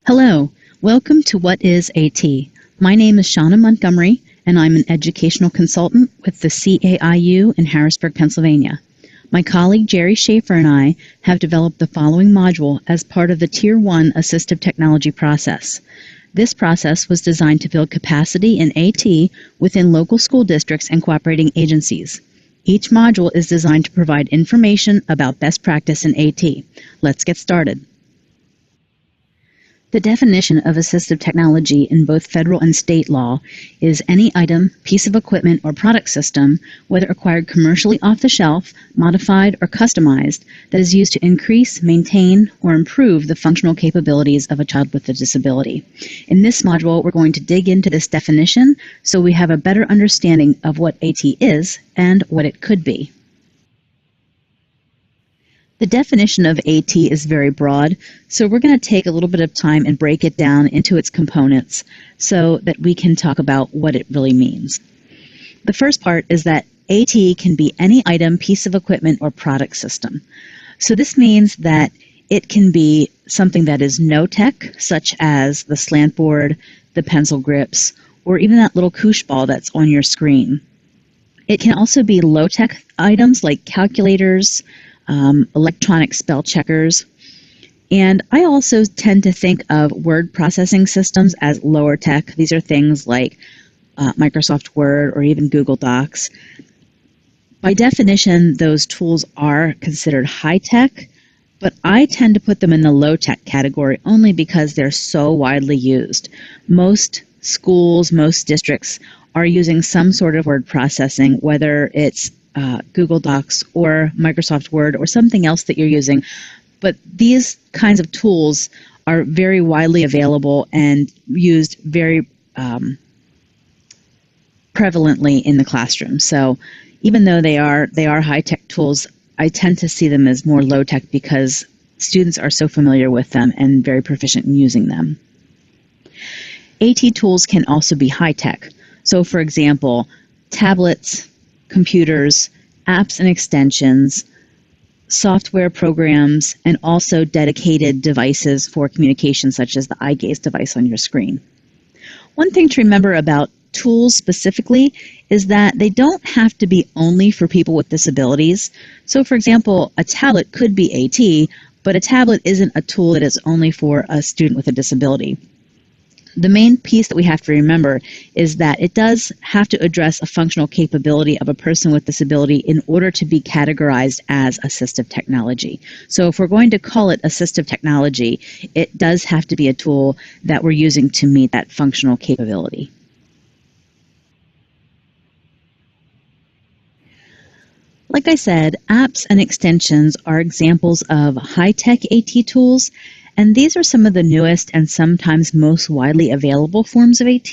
Hello, welcome to What is AT? My name is Shauna Montgomery, and I'm an educational consultant with the CAIU in Harrisburg, Pennsylvania. My colleague Jerry Schaefer and I have developed the following module as part of the Tier 1 Assistive Technology Process. This process was designed to build capacity in AT within local school districts and cooperating agencies. Each module is designed to provide information about best practice in AT. Let's get started. The definition of assistive technology in both federal and state law is any item, piece of equipment, or product system, whether acquired commercially off the shelf, modified, or customized, that is used to increase, maintain, or improve the functional capabilities of a child with a disability. In this module, we're going to dig into this definition so we have a better understanding of what AT is and what it could be. The definition of AT is very broad, so we're going to take a little bit of time and break it down into its components so that we can talk about what it really means. The first part is that AT can be any item, piece of equipment, or product system. So this means that it can be something that is no-tech, such as the slant board, the pencil grips, or even that little koosh ball that's on your screen. It can also be low-tech items like calculators, electronic spell checkers, and I also tend to think of word processing systems as lower tech. These are things like Microsoft Word or even Google Docs. By definition, those tools are considered high tech, but I tend to put them in the low tech category only because they're so widely used. Most schools, most districts are using some sort of word processing, whether it's Google Docs or Microsoft Word or something else that you're using. But these kinds of tools are very widely available and used very prevalently in the classroom. So even though they are high-tech tools, I tend to see them as more low-tech because students are so familiar with them and very proficient in using them. AT tools can also be high-tech. So for example, tablets, computers, apps and extensions, software programs, and also dedicated devices for communication, such as the eye gaze device on your screen. One thing to remember about tools specifically is that they don't have to be only for people with disabilities. So for example, a tablet could be AT, but a tablet isn't a tool that is only for a student with a disability. The main piece that we have to remember is that it does have to address a functional capability of a person with disability in order to be categorized as assistive technology. So if we're going to call it assistive technology, it does have to be a tool that we're using to meet that functional capability. Like I said, apps and extensions are examples of high-tech AT tools, and these are some of the newest and sometimes most widely available forms of AT.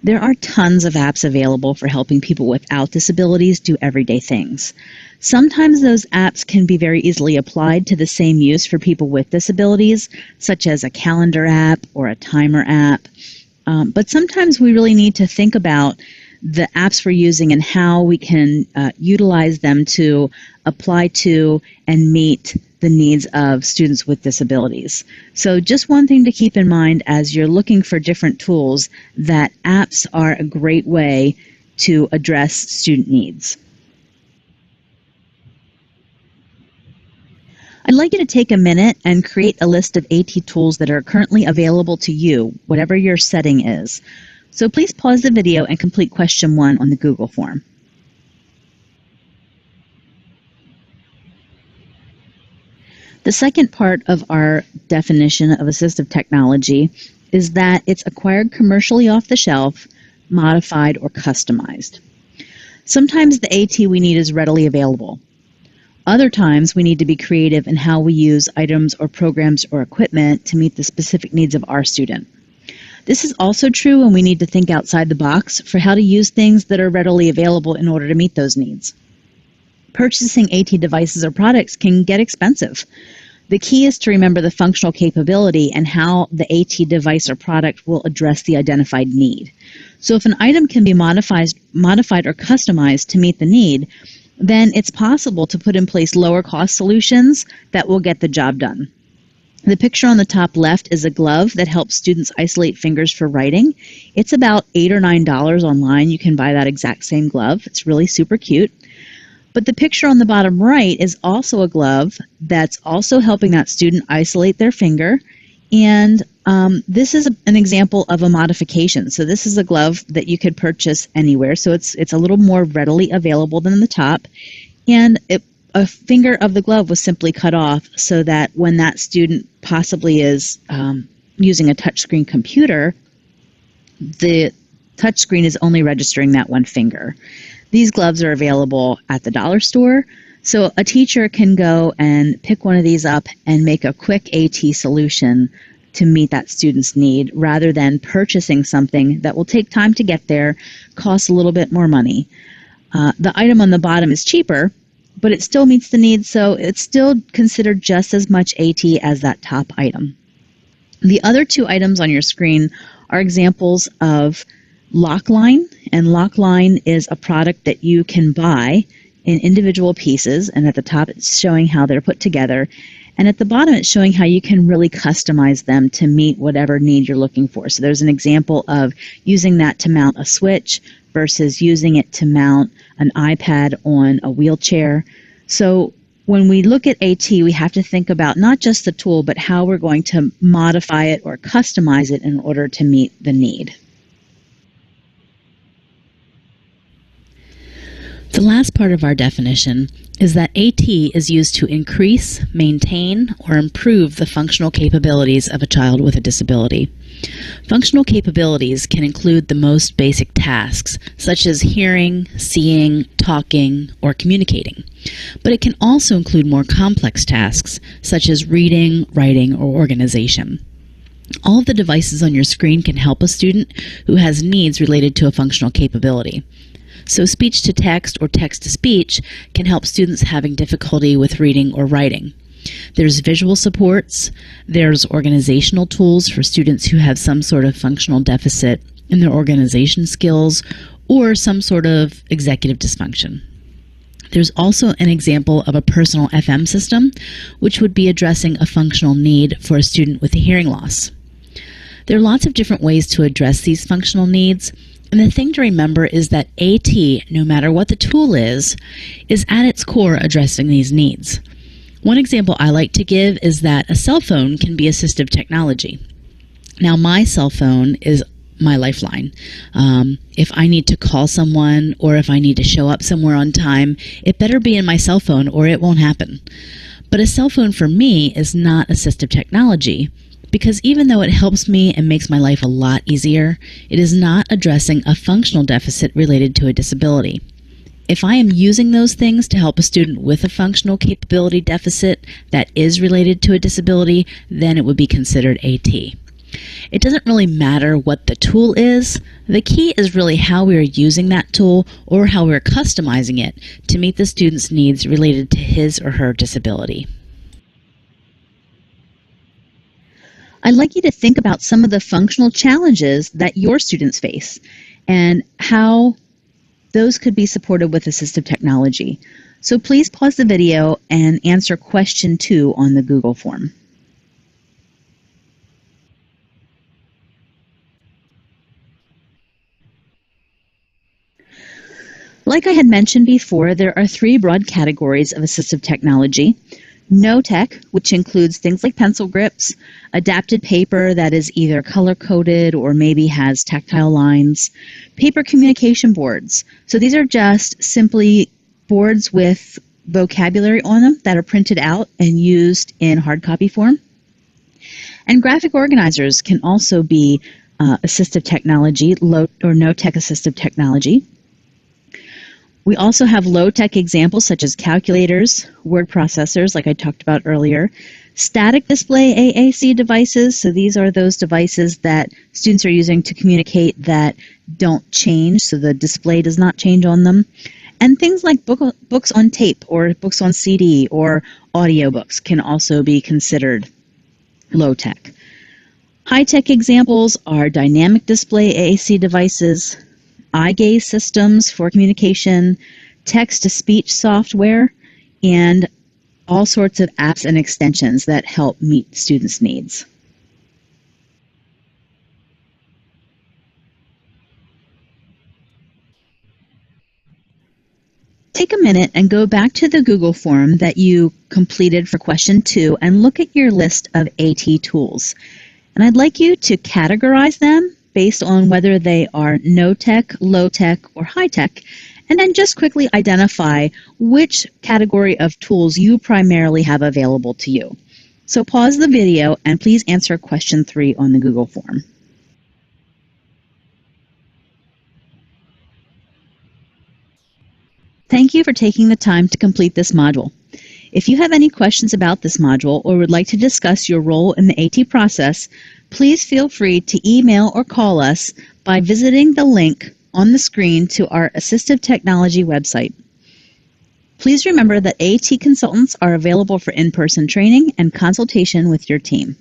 There are tons of apps available for helping people without disabilities do everyday things. Sometimes those apps can be very easily applied to the same use for people with disabilities, such as a calendar app or a timer app. But sometimes we really need to think about the apps we're using and how we can utilize them to apply to and meet the needs of students with disabilities. So just one thing to keep in mind as you're looking for different tools, that apps are a great way to address student needs. I'd like you to take a minute and create a list of AT tools that are currently available to you, whatever your setting is. So please pause the video and complete question 1 on the Google form. The second part of our definition of assistive technology is that it's acquired commercially off the shelf, modified, or customized. Sometimes the AT we need is readily available. Other times we need to be creative in how we use items or programs or equipment to meet the specific needs of our student. This is also true when we need to think outside the box for how to use things that are readily available in order to meet those needs. Purchasing AT devices or products can get expensive. The key is to remember the functional capability and how the AT device or product will address the identified need. So if an item can be modified or customized to meet the need, then it's possible to put in place lower cost solutions that will get the job done. The picture on the top left is a glove that helps students isolate fingers for writing. It's about $8 or $9 online. You can buy that exact same glove. It's really super cute. But the picture on the bottom right is also a glove that's also helping that student isolate their finger. And this is an example of a modification. So this is a glove that you could purchase anywhere. So it's a little more readily available than the top. And a finger of the glove was simply cut off so that when that student possibly is using a touchscreen computer, the touchscreen is only registering that one finger. These gloves are available at the dollar store, so a teacher can go and pick one of these up and make a quick AT solution to meet that student's need rather than purchasing something that will take time to get there, costs a little bit more money. The item on the bottom is cheaper, but it still meets the needs, so it's still considered just as much AT as that top item. The other two items on your screen are examples of Lockline, and Lockline is a product that you can buy in individual pieces, and at the top it's showing how they're put together, and at the bottom it's showing how you can really customize them to meet whatever need you're looking for. So there's an example of using that to mount a switch versus using it to mount an iPad on a wheelchair. So when we look at AT, we have to think about not just the tool, but how we're going to modify it or customize it in order to meet the need. The last part of our definition is that AT is used to increase, maintain, or improve the functional capabilities of a child with a disability. Functional capabilities can include the most basic tasks, such as hearing, seeing, talking, or communicating. But it can also include more complex tasks, such as reading, writing, or organization. All of the devices on your screen can help a student who has needs related to a functional capability. So speech-to-text or text-to-speech can help students having difficulty with reading or writing. There's visual supports, there's organizational tools for students who have some sort of functional deficit in their organization skills or some sort of executive dysfunction. There's also an example of a personal FM system, which would be addressing a functional need for a student with a hearing loss. There are lots of different ways to address these functional needs. And the thing to remember is that AT, no matter what the tool is at its core addressing these needs. One example I like to give is that a cell phone can be assistive technology. Now, my cell phone is my lifeline. If I need to call someone or if I need to show up somewhere on time, it better be in my cell phone or it won't happen. But a cell phone for me is not assistive technology, because even though it helps me and makes my life a lot easier, it is not addressing a functional deficit related to a disability. If I am using those things to help a student with a functional capability deficit that is related to a disability, then it would be considered AT. It doesn't really matter what the tool is. The key is really how we are using that tool or how we're customizing it to meet the student's needs related to his or her disability. I'd like you to think about some of the functional challenges that your students face and how those could be supported with assistive technology. So please pause the video and answer question 2 on the Google form. Like I had mentioned before, there are 3 broad categories of assistive technology. No tech, which includes things like pencil grips, adapted paper that is either color-coded or maybe has tactile lines, paper communication boards. So these are just simply boards with vocabulary on them that are printed out and used in hard copy form. And graphic organizers can also be assistive technology, low or no-tech assistive technology. We also have low-tech examples such as calculators, word processors, like I talked about earlier, static display AAC devices. So these are those devices that students are using to communicate that don't change, so the display does not change on them. And things like books on tape or books on CD or audiobooks can also be considered low-tech. High-tech examples are dynamic display AAC devices, eye gaze systems for communication, text-to-speech software, and all sorts of apps and extensions that help meet students' needs. Take a minute and go back to the Google form that you completed for question 2 and look at your list of AT tools. And I'd like you to categorize them based on whether they are no-tech, low-tech, or high-tech, and then just quickly identify which category of tools you primarily have available to you. So pause the video and please answer question 3 on the Google form. Thank you for taking the time to complete this module. If you have any questions about this module or would like to discuss your role in the AT process, please feel free to email or call us by visiting the link on the screen to our Assistive Technology website. Please remember that AT consultants are available for in-person training and consultation with your team.